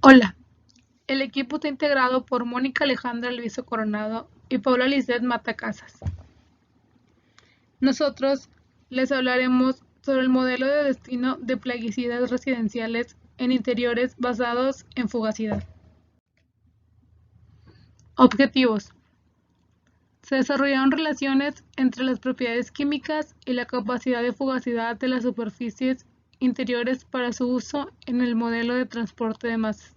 Hola, el equipo está integrado por Mónica Alejandra Luiso Coronado y Paula Lisset Matacasas. Nosotros les hablaremos sobre el modelo de destino de plaguicidas residenciales en interiores basados en fugacidad. Objetivos. Se desarrollaron relaciones entre las propiedades químicas y la capacidad de fugacidad de las superficies interiores para su uso en el modelo de transporte de masas.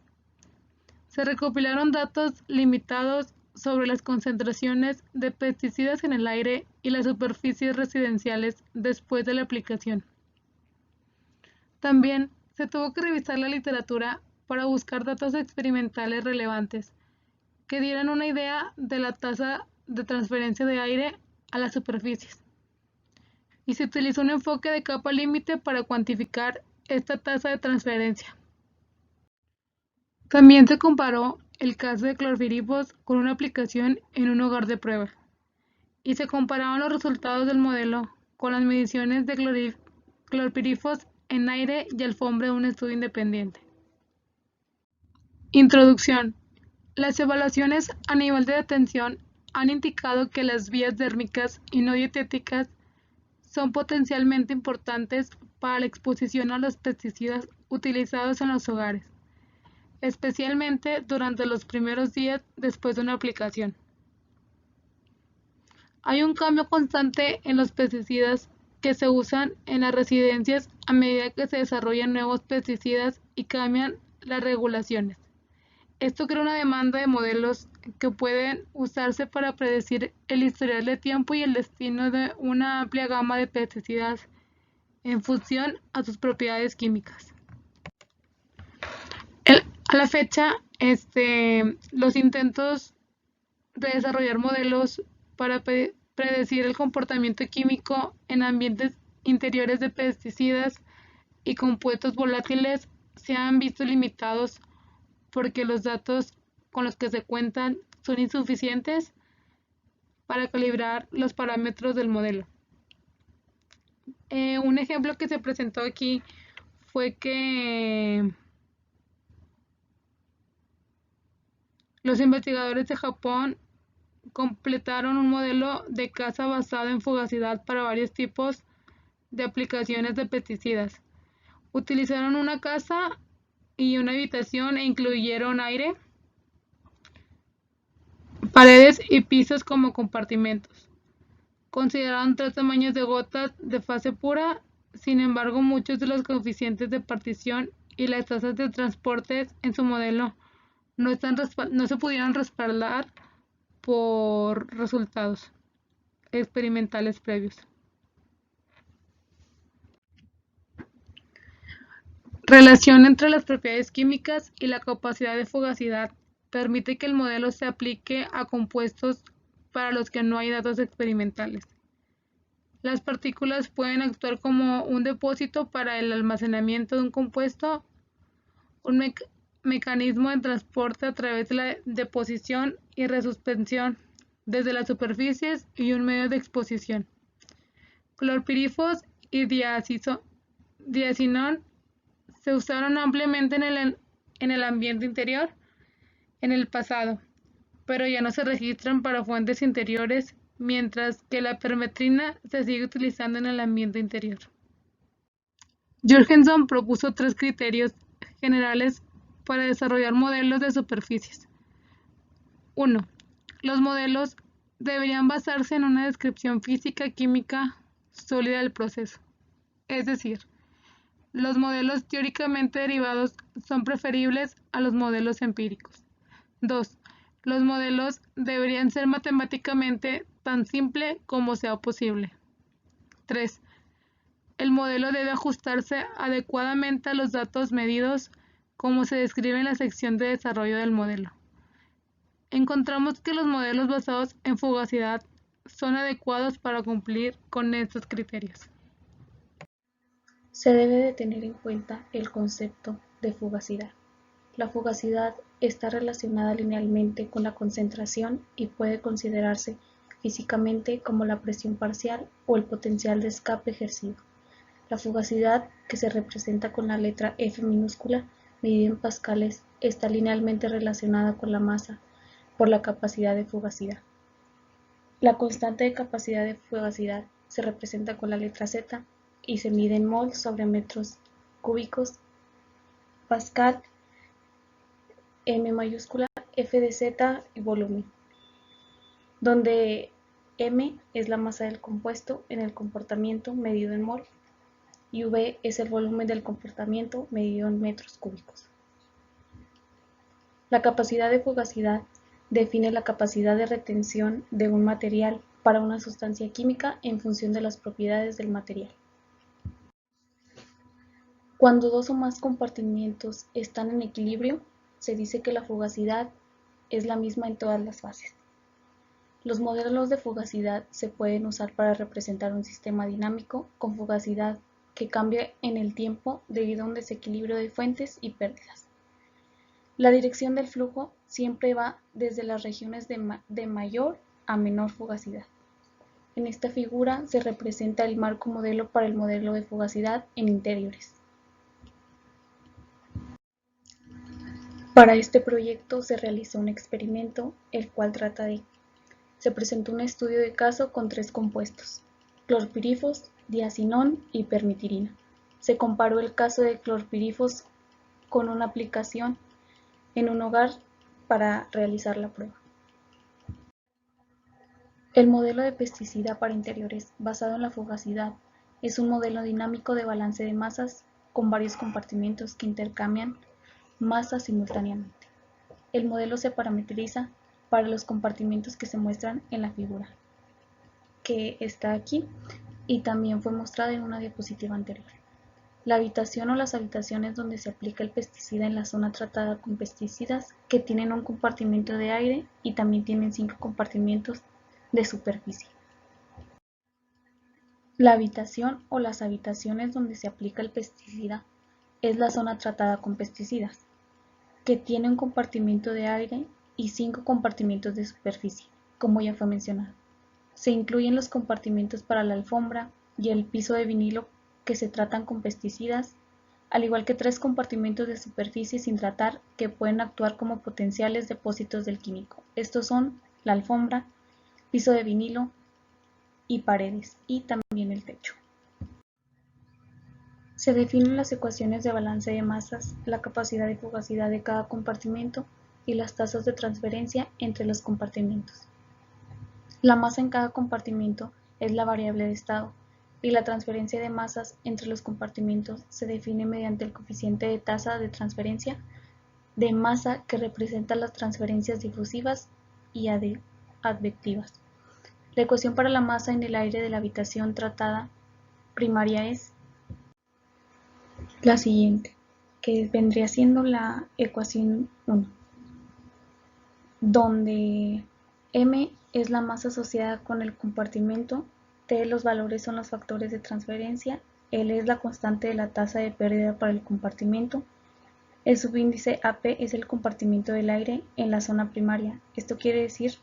Se recopilaron datos limitados sobre las concentraciones de pesticidas en el aire y las superficies residenciales después de la aplicación. También se tuvo que revisar la literatura para buscar datos experimentales relevantes que dieran una idea de la tasa de transferencia de aire a las superficies. Y se utilizó un enfoque de capa límite para cuantificar esta tasa de transferencia. También se comparó el caso de clorpirifos con una aplicación en un hogar de prueba, y se compararon los resultados del modelo con las mediciones de clorpirifos en aire y alfombra de un estudio independiente. Introducción. Las evaluaciones a nivel de detención han indicado que las vías dérmicas y no dietéticas son potencialmente importantes para la exposición a los pesticidas utilizados en los hogares, especialmente durante los primeros días después de una aplicación. Hay un cambio constante en los pesticidas que se usan en las residencias a medida que se desarrollan nuevos pesticidas y cambian las regulaciones. Esto crea una demanda de modelos que pueden usarse para predecir el historial de tiempo y el destino de una amplia gama de pesticidas en función a sus propiedades químicas. A la fecha, los intentos de desarrollar modelos para predecir el comportamiento químico en ambientes interiores de pesticidas y compuestos volátiles se han visto limitados porque los datos con los que se cuentan son insuficientes para calibrar los parámetros del modelo. Un ejemplo que se presentó aquí fue que los investigadores de Japón completaron un modelo de caza basado en fugacidad para varios tipos de aplicaciones de pesticidas. Utilizaron una casa y una habitación e incluyeron aire, paredes y pisos como compartimentos. Consideraron 3 tamaños de gotas de fase pura, sin embargo muchos de los coeficientes de partición y las tasas de transporte en su modelo no se pudieron respaldar por resultados experimentales previos. Relación entre las propiedades químicas y la capacidad de fugacidad permite que el modelo se aplique a compuestos para los que no hay datos experimentales. Las partículas pueden actuar como un depósito para el almacenamiento de un compuesto, un mecanismo de transporte a través de la deposición y resuspensión desde las superficies y un medio de exposición. Clorpirifos y diacinón se usaron ampliamente en el ambiente interior en el pasado, pero ya no se registran para fuentes interiores, mientras que la permetrina se sigue utilizando en el ambiente interior. Jorgensen propuso 3 criterios generales para desarrollar modelos de superficies. 1. Los modelos deberían basarse en una descripción física-química sólida del proceso. Es decir, los modelos teóricamente derivados son preferibles a los modelos empíricos. 2. Los modelos deberían ser matemáticamente tan simple como sea posible. 3. El modelo debe ajustarse adecuadamente a los datos medidos, como se describe en la sección de desarrollo del modelo. Encontramos que los modelos basados en fugacidad son adecuados para cumplir con estos criterios. Se debe de tener en cuenta el concepto de fugacidad. La fugacidad está relacionada linealmente con la concentración y puede considerarse físicamente como la presión parcial o el potencial de escape ejercido. La fugacidad, que se representa con la letra F minúscula, medida en pascales, está linealmente relacionada con la masa por la capacidad de fugacidad. La constante de capacidad de fugacidad se representa con la letra Z y se mide en mol sobre metros cúbicos, Pascal, M mayúscula, F de Z y volumen, donde M es la masa del compuesto en el comportamiento medido en mol y V es el volumen del comportamiento medido en metros cúbicos. La capacidad de fugacidad define la capacidad de retención de un material para una sustancia química en función de las propiedades del material. Cuando dos o más compartimientos están en equilibrio, se dice que la fugacidad es la misma en todas las fases. Los modelos de fugacidad se pueden usar para representar un sistema dinámico con fugacidad que cambia en el tiempo debido a un desequilibrio de fuentes y pérdidas. La dirección del flujo siempre va desde las regiones de mayor a menor fugacidad. En esta figura se representa el marco modelo para el modelo de fugacidad en interiores. Para este proyecto se realizó un experimento, el cual se presentó un estudio de caso con 3 compuestos, clorpirifos, diacinón y permitirina. Se comparó el caso de clorpirifos con una aplicación en un hogar para realizar la prueba. El modelo de pesticida para interiores basado en la fugacidad es un modelo dinámico de balance de masas con varios compartimentos que intercambian masas simultáneamente. El modelo se parametriza para los compartimentos que se muestran en la figura, que está aquí y también fue mostrada en una diapositiva anterior. La habitación o las habitaciones donde se aplica el pesticida en la zona tratada con pesticidas que tienen un compartimento de aire y también tienen 5 compartimentos de superficie. La habitación o las habitaciones donde se aplica el pesticida es la zona tratada con pesticidas, que tiene un compartimento de aire y 5 compartimentos de superficie, como ya fue mencionado. Se incluyen los compartimentos para la alfombra y el piso de vinilo que se tratan con pesticidas, al igual que 3 compartimentos de superficie sin tratar que pueden actuar como potenciales depósitos del químico. Estos son la alfombra, piso de vinilo y paredes, y también el techo. Se definen las ecuaciones de balance de masas, la capacidad de fugacidad de cada compartimento y las tasas de transferencia entre los compartimentos. La masa en cada compartimento es la variable de estado, y la transferencia de masas entre los compartimentos se define mediante el coeficiente de tasa de transferencia de masa que representa las transferencias difusivas y advectivas. La ecuación para la masa en el aire de la habitación tratada primaria es la siguiente, que vendría siendo la ecuación 1, donde m es la masa asociada con el compartimento, t los valores son los factores de transferencia, L es la constante de la tasa de pérdida para el compartimento, el subíndice AP es el compartimento del aire en la zona primaria. Esto quiere decir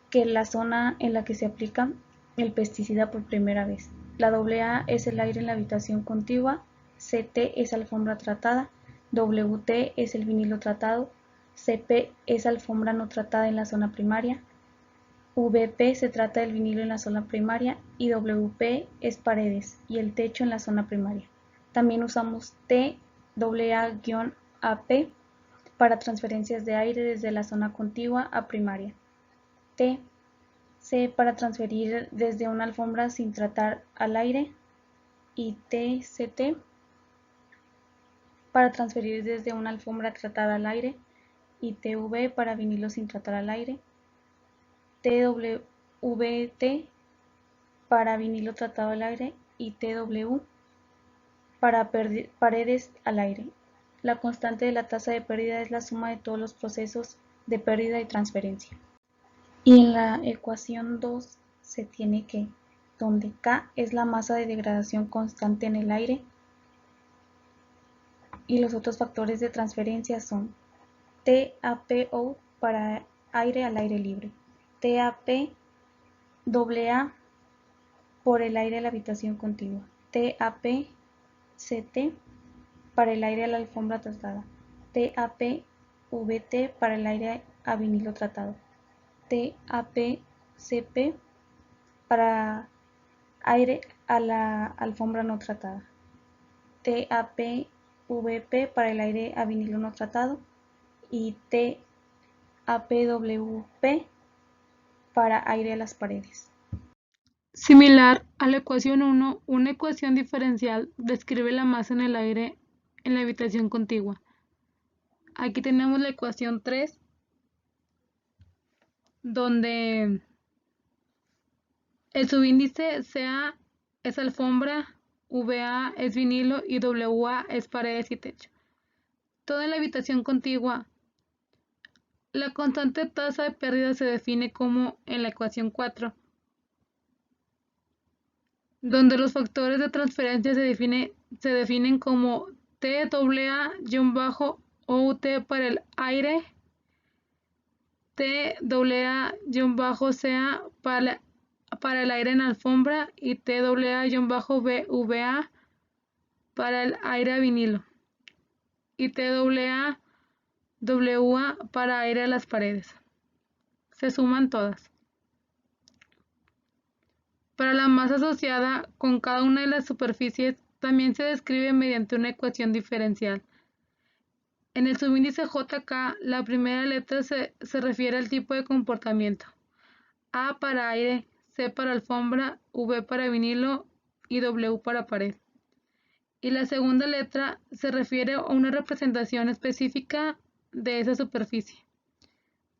que la zona en la que se aplica el pesticida por primera vez. La AA es el aire en la habitación contigua, CT es alfombra tratada, WT es el vinilo tratado, CP es alfombra no tratada en la zona primaria, VP se trata del vinilo en la zona primaria y WP es paredes y el techo en la zona primaria. También usamos TAA-AP para transferencias de aire desde la zona contigua a primaria. TC para transferir desde una alfombra sin tratar al aire y TCT para transferir desde una alfombra tratada al aire y TV para vinilo sin tratar al aire, TWT para vinilo tratado al aire y TW para paredes al aire. La constante de la tasa de pérdida es la suma de todos los procesos de pérdida y transferencia. Y en la ecuación 2 se tiene que, donde K es la masa de degradación constante en el aire y los otros factores de transferencia son TAPO para aire al aire libre, TAP AA por el aire a la habitación contigua, TAP CT para el aire a la alfombra tratada, TAP TAPVT para el aire a vinilo tratado, TAPCP para aire a la alfombra no tratada, TAPVP para el aire a vinilo no tratado y TAPWP para aire a las paredes. Similar a la ecuación 1, una ecuación diferencial describe la masa en el aire en la habitación contigua. Aquí tenemos la ecuación 3, donde el subíndice CA es alfombra, VA es vinilo y WA es paredes y techo. Toda la habitación contigua. La constante tasa de pérdida se define como en la ecuación 4, donde los factores de transferencia se definen como TAA-OUT para el aire, TAA-CA para el aire en alfombra y TAA-VA para el aire a vinilo y TAA-WA para aire a las paredes. Se suman todas. Para la masa asociada con cada una de las superficies también se describe mediante una ecuación diferencial. En el subíndice JK, la primera letra se refiere al tipo de comportamiento. A para aire, C para alfombra, V para vinilo y W para pared. Y la segunda letra se refiere a una representación específica de esa superficie.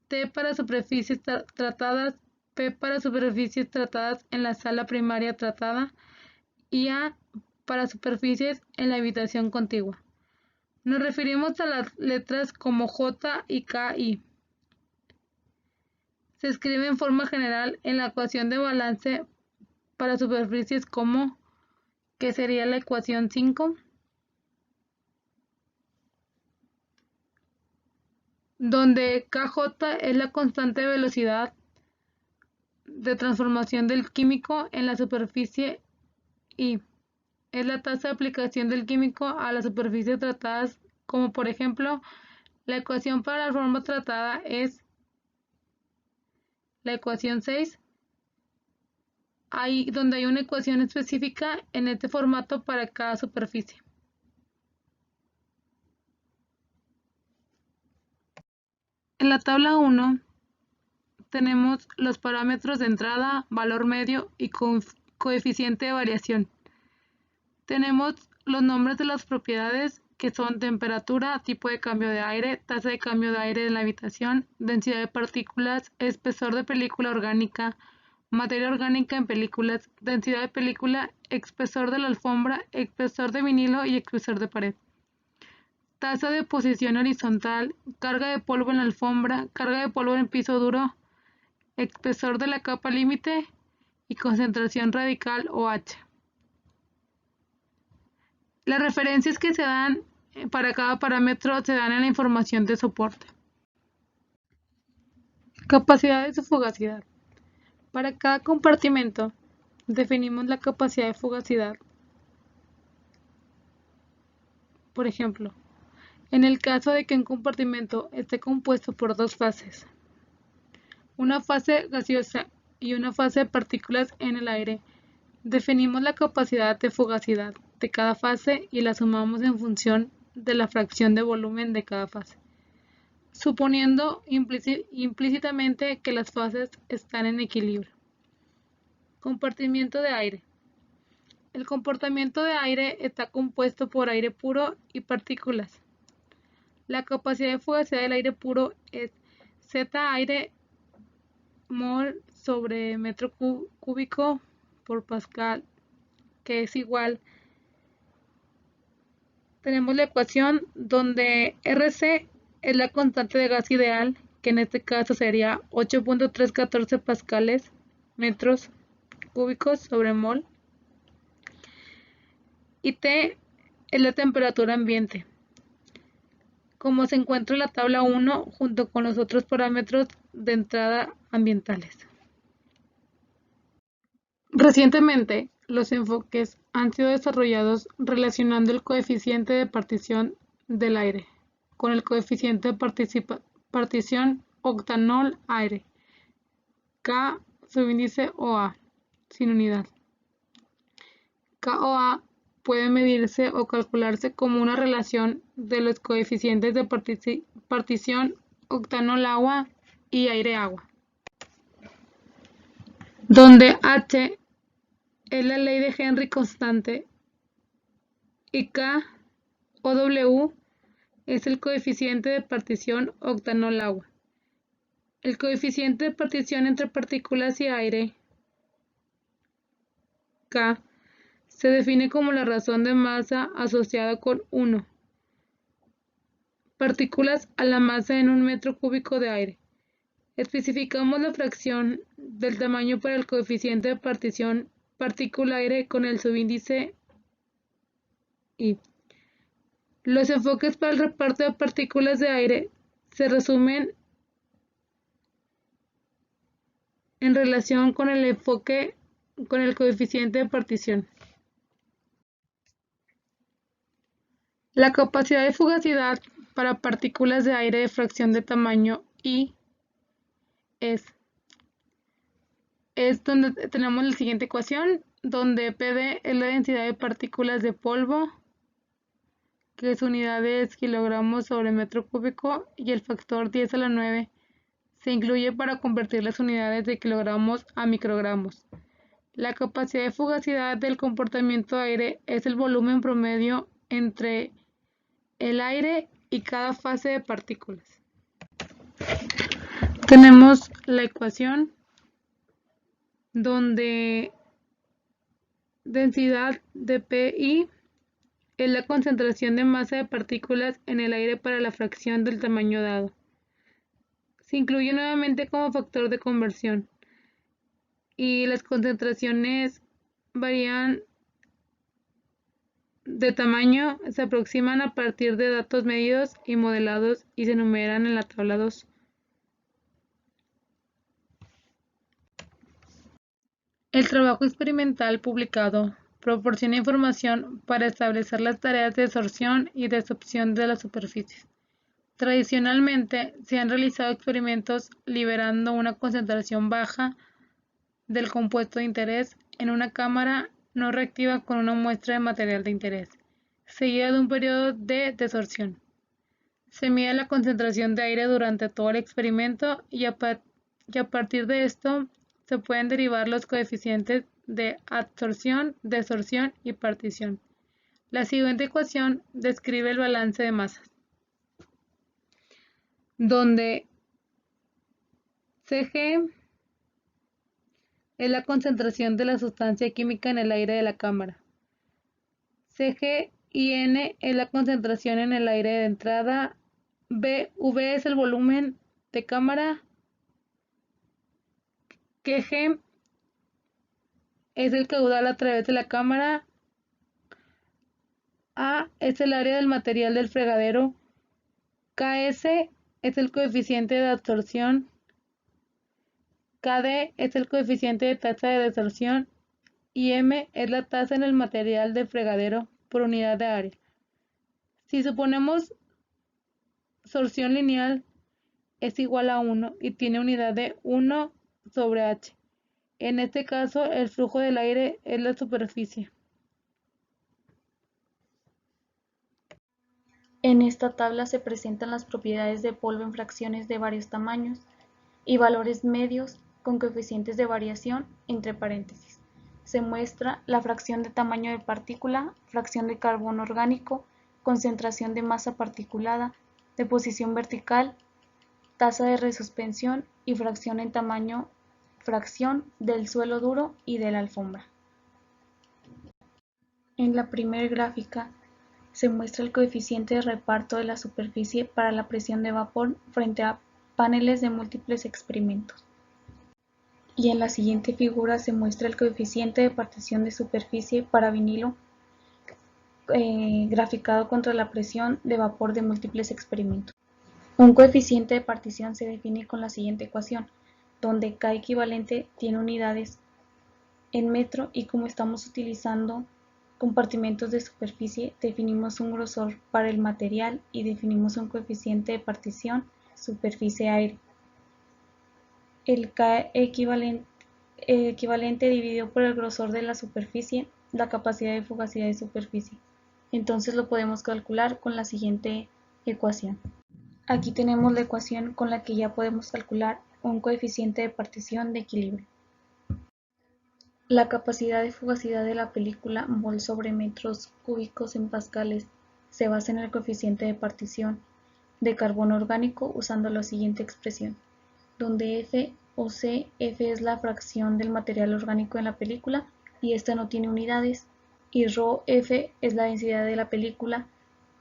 T para superficies tratadas, P para superficies tratadas en la sala primaria tratada y A para superficies en la habitación contigua. Nos referimos a las letras como J y K y se escribe en forma general en la ecuación de balance para superficies como, que sería la ecuación 5, donde KJ es la constante de velocidad de transformación del químico en la superficie y es la tasa de aplicación del químico a las superficies tratadas, como por ejemplo, la ecuación para la forma tratada es la ecuación 6, donde hay una ecuación específica en este formato para cada superficie. En la tabla 1 tenemos los parámetros de entrada, valor medio y coeficiente de variación. Tenemos los nombres de las propiedades que son temperatura, tipo de cambio de aire, tasa de cambio de aire en la habitación, densidad de partículas, espesor de película orgánica, materia orgánica en películas, densidad de película, espesor de la alfombra, espesor de vinilo y espesor de pared. Tasa de posición horizontal, carga de polvo en la alfombra, carga de polvo en el piso duro, espesor de la capa límite y concentración radical OH. Las referencias que se dan para cada parámetro se dan en la información de soporte. Capacidades de fugacidad. Para cada compartimento definimos la capacidad de fugacidad. Por ejemplo, en el caso de que un compartimento esté compuesto por dos fases, una fase gaseosa y una fase de partículas en el aire, definimos la capacidad de fugacidad de cada fase y la sumamos en función de la fracción de volumen de cada fase, suponiendo implícitamente que las fases están en equilibrio. Compartimiento de aire. El compartimiento de aire está compuesto por aire puro y partículas. La capacidad de fugacidad del aire puro es Z aire mol sobre metro cúbico por pascal, que es igual. Tenemos la ecuación donde RC es la constante de gas ideal, que en este caso sería 8.314 pascales metros cúbicos sobre mol. Y T es la temperatura ambiente, como se encuentra en la tabla 1 junto con los otros parámetros de entrada ambientales. Recientemente, los enfoques han sido desarrollados relacionando el coeficiente de partición del aire con el coeficiente de partición octanol-aire, K subíndice OA, sin unidad. KOA puede medirse o calcularse como una relación de los coeficientes de partición octanol-agua y aire-agua, donde H es la ley de Henry constante y K o W es el coeficiente de partición octanol-agua. El coeficiente de partición entre partículas y aire, K, se define como la razón de masa asociada con 1 partículas a la masa en un metro cúbico de aire. Especificamos la fracción del tamaño para el coeficiente de partición partícula-aire con el subíndice I. Los enfoques para el reparto de partículas de aire se resumen en relación con el enfoque con el coeficiente de partición. La capacidad de fugacidad para partículas de aire de fracción de tamaño I es donde tenemos la siguiente ecuación, donde PD es la densidad de partículas de polvo, que su unidad es kilogramos sobre metro cúbico, y el factor 10 a la 9 se incluye para convertir las unidades de kilogramos a microgramos. La capacidad de fugacidad del comportamiento de aire es el volumen promedio entre el aire y cada fase de partículas. Tenemos la ecuación donde densidad de PI es la concentración de masa de partículas en el aire para la fracción del tamaño dado. Se incluye nuevamente como factor de conversión y las concentraciones varían de tamaño, se aproximan a partir de datos medidos y modelados y se enumeran en la tabla 2. El trabajo experimental publicado proporciona información para establecer las tareas de absorción y desorción de las superficies. Tradicionalmente, se han realizado experimentos liberando una concentración baja del compuesto de interés en una cámara no reactiva con una muestra de material de interés, seguida de un periodo de desorción. Se mide la concentración de aire durante todo el experimento y a partir de esto se pueden derivar los coeficientes de absorción, desorción y partición. La siguiente ecuación describe el balance de masas, donde Cg es la concentración de la sustancia química en el aire de la cámara. Cg y N es la concentración en el aire de entrada. V es el volumen de cámara. Kg es el caudal a través de la cámara. A es el área del material del fregadero. Ks es el coeficiente de absorción. Kd es el coeficiente de tasa de desorción y M es la tasa en el material del fregadero por unidad de área. Si suponemos sorción lineal es igual a 1 y tiene unidad de 1 sobre H. En este caso, el flujo del aire es la superficie. En esta tabla se presentan las propiedades de polvo en fracciones de varios tamaños y valores medios con coeficientes de variación entre paréntesis. Se muestra la fracción de tamaño de partícula, fracción de carbono orgánico, concentración de masa particulada, deposición vertical, tasa de resuspensión y fracción en tamaño, fracción del suelo duro y de la alfombra. En la primera gráfica se muestra el coeficiente de reparto de la superficie para la presión de vapor frente a paneles de múltiples experimentos. Y en la siguiente figura se muestra el coeficiente de partición de superficie para vinilo graficado contra la presión de vapor de múltiples experimentos. Un coeficiente de partición se define con la siguiente ecuación, donde K equivalente tiene unidades en metro y como estamos utilizando compartimentos de superficie, definimos un grosor para el material y definimos un coeficiente de partición superficie-aire. El K equivalente dividido por el grosor de la superficie, la capacidad de fugacidad de superficie. Entonces lo podemos calcular con la siguiente ecuación. Aquí tenemos la ecuación con la que ya podemos calcular un coeficiente de partición de equilibrio. La capacidad de fugacidad de la película mol sobre metros cúbicos en pascales se basa en el coeficiente de partición de carbono orgánico usando la siguiente expresión, donde F o C, F es la fracción del material orgánico en la película y esta no tiene unidades, y ρ F es la densidad de la película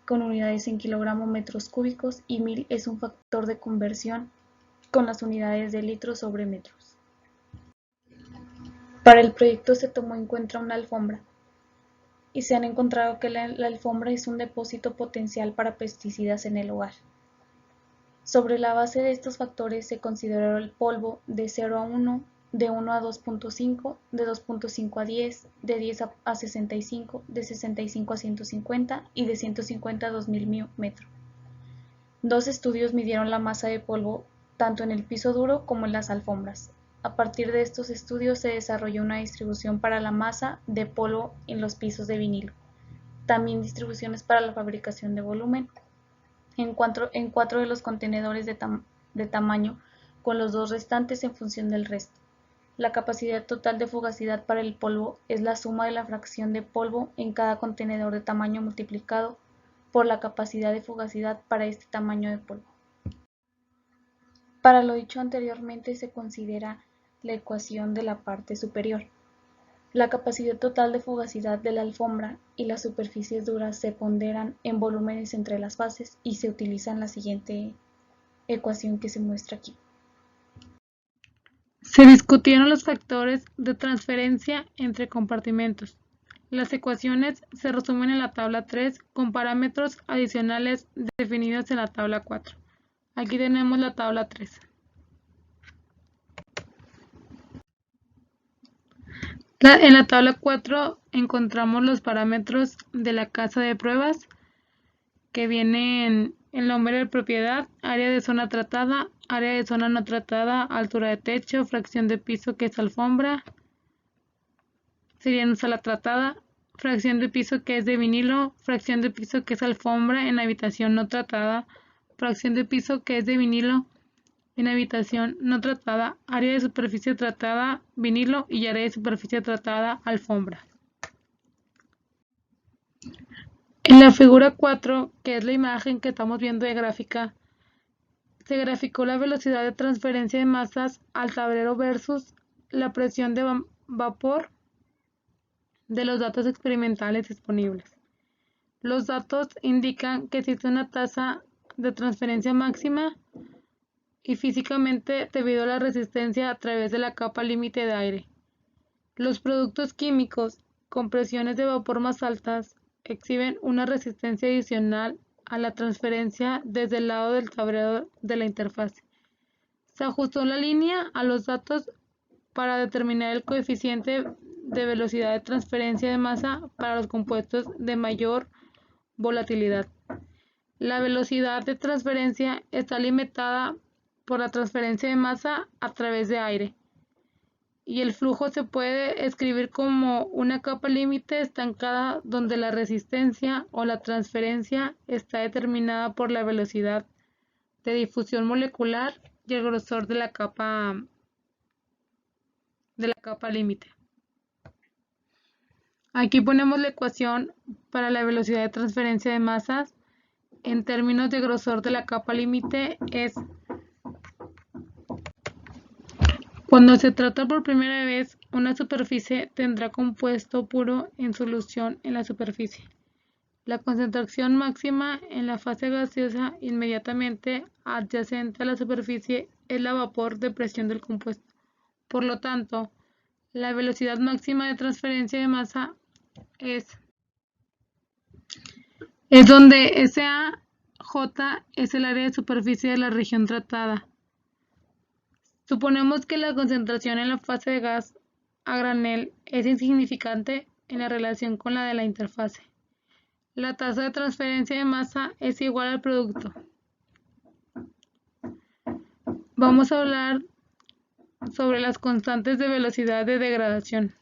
con unidades en kilogramo metros cúbicos y 1000 es un factor de conversión con las unidades de litros sobre metros. Para el proyecto se tomó en cuenta una alfombra y se han encontrado que la alfombra es un depósito potencial para pesticidas en el hogar. Sobre la base de estos factores se consideró el polvo de 0 a 1, de 1 a 2.5, de 2.5 a 10, de 10 a 65, de 65 a 150 y de 150 a 2000 metros. Dos estudios midieron la masa de polvo tanto en el piso duro como en las alfombras. A partir de estos estudios se desarrolló una distribución para la masa de polvo en los pisos de vinilo, también distribuciones para la fabricación de volumen en cuatro de los contenedores de tamaño, con los dos restantes en función del resto. La capacidad total de fugacidad para el polvo es la suma de la fracción de polvo en cada contenedor de tamaño multiplicado por la capacidad de fugacidad para este tamaño de polvo. Para lo dicho anteriormente se considera la ecuación de la parte superior. La capacidad total de fugacidad de la alfombra y las superficies duras se ponderan en volúmenes entre las fases y se utiliza en la siguiente ecuación que se muestra aquí. Se discutieron los factores de transferencia entre compartimentos. Las ecuaciones se resumen en la tabla 3 con parámetros adicionales definidos en la tabla 4. Aquí tenemos la tabla 3. En la tabla 4 encontramos los parámetros de la casa de pruebas que vienen el nombre de propiedad, área de zona tratada, área de zona no tratada, altura de techo, fracción de piso que es alfombra, sería en sala tratada, fracción de piso que es de vinilo, fracción de piso que es alfombra en habitación no tratada, fracción de piso que es de vinilo en habitación no tratada, área de superficie tratada, vinilo y área de superficie tratada, alfombra. En la figura 4, que es la imagen que estamos viendo de gráfica, se graficó la velocidad de transferencia de masas al tablero versus la presión de vapor de los datos experimentales disponibles. Los datos indican que existe una tasa de transferencia máxima y físicamente debido a la resistencia a través de la capa límite de aire. Los productos químicos con presiones de vapor más altas exhiben una resistencia adicional a la transferencia desde el lado del tablero de la interfase. Se ajustó la línea a los datos para determinar el coeficiente de velocidad de transferencia de masa para los compuestos de mayor volatilidad. La velocidad de transferencia está limitada por la transferencia de masa a través de aire, y el flujo se puede escribir como una capa límite estancada donde la resistencia o la transferencia está determinada por la velocidad de difusión molecular y el grosor de la capa límite. Aquí ponemos la ecuación para la velocidad de transferencia de masas en términos de grosor de la capa límite es cuando se trata por primera vez, una superficie tendrá compuesto puro en solución en la superficie. La concentración máxima en la fase gaseosa inmediatamente adyacente a la superficie es la vapor de presión del compuesto. Por lo tanto, la velocidad máxima de transferencia de masa es donde SAJ es el área de superficie de la región tratada. Suponemos que la concentración en la fase de gas a granel es insignificante en la relación con la de la interfase. La tasa de transferencia de masa es igual al producto. Vamos a hablar sobre las constantes de velocidad de degradación.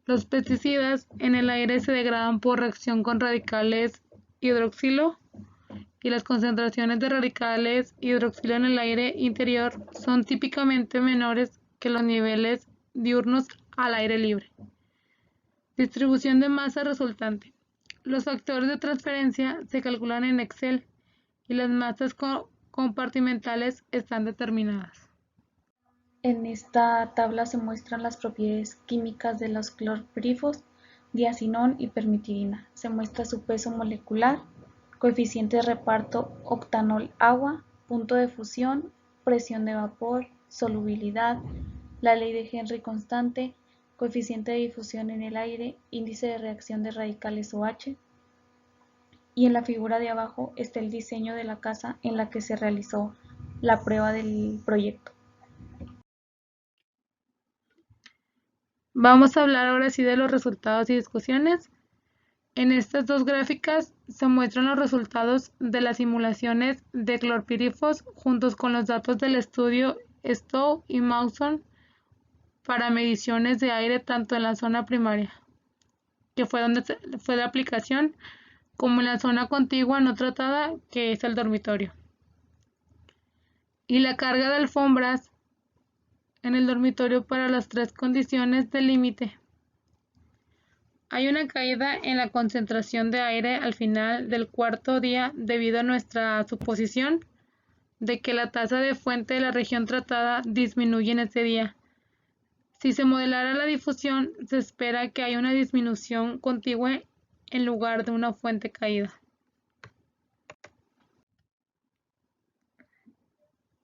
Los pesticidas en el aire se degradan por reacción con radicales hidroxilo y las concentraciones de radicales hidroxilo en el aire interior son típicamente menores que los niveles diurnos al aire libre. Distribución de masa resultante. Los factores de transferencia se calculan en Excel y las masas compartimentales están determinadas. En esta tabla se muestran las propiedades químicas de los clorpirifos, diacinón y permitidina. Se muestra su peso molecular, coeficiente de reparto octanol-agua, punto de fusión, presión de vapor, solubilidad, la ley de Henry constante, coeficiente de difusión en el aire, índice de reacción de radicales OH. Y en la figura de abajo está el diseño de la casa en la que se realizó la prueba del proyecto. Vamos a hablar ahora sí de los resultados y discusiones. En estas dos gráficas se muestran los resultados de las simulaciones de clorpirifos juntos con los datos del estudio Stowe y Mawson para mediciones de aire tanto en la zona primaria, que fue donde fue la aplicación, como en la zona contigua no tratada, que es el dormitorio. Y la carga de alfombras en el dormitorio para las tres condiciones de límite. Hay una caída en la concentración de aire al final del cuarto día debido a nuestra suposición de que la tasa de fuente de la región tratada disminuye en ese día. Si se modelara la difusión, se espera que haya una disminución contigua en lugar de una fuente caída.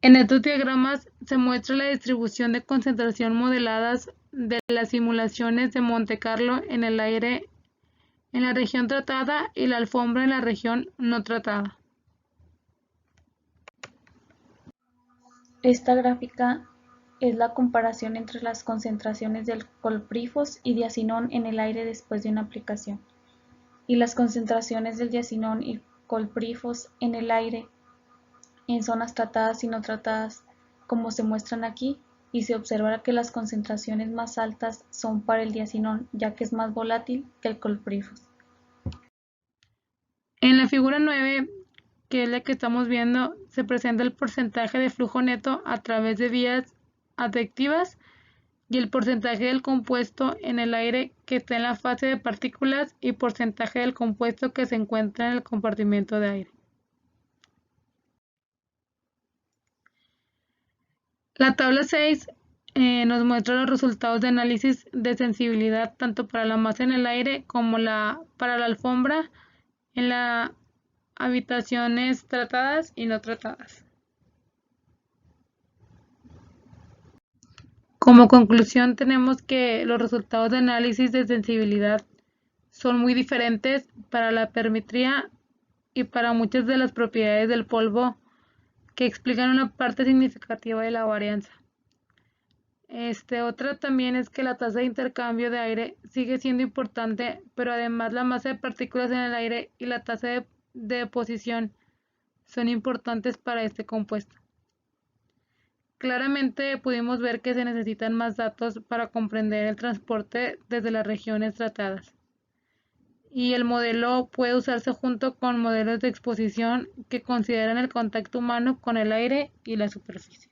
En estos diagramas se muestra la distribución de concentración modeladas de las simulaciones de Monte Carlo en el aire en la región tratada y la alfombra en la región no tratada. Esta gráfica es la comparación entre las concentraciones del clorpirifos y diacinón en el aire después de una aplicación y las concentraciones del diacinón y clorpirifos en el aire en zonas tratadas y no tratadas, como se muestran aquí, y se observa que las concentraciones más altas son para el diacinón, ya que es más volátil que el clorpirifos. En la figura 9, que es la que estamos viendo, se presenta el porcentaje de flujo neto a través de vías advectivas y el porcentaje del compuesto en el aire que está en la fase de partículas y porcentaje del compuesto que se encuentra en el compartimento de aire. La tabla 6 nos muestra los resultados de análisis de sensibilidad tanto para la masa en el aire como para la alfombra en las habitaciones tratadas y no tratadas. Como conclusión tenemos que los resultados de análisis de sensibilidad son muy diferentes para la perimetría y para muchas de las propiedades del polvo que explican una parte significativa de la varianza. Otra también es que la tasa de intercambio de aire sigue siendo importante, pero además la masa de partículas en el aire y la tasa de deposición son importantes para este compuesto. Claramente pudimos ver que se necesitan más datos para comprender el transporte desde las regiones tratadas. Y el modelo puede usarse junto con modelos de exposición que consideran el contacto humano con el aire y la superficie.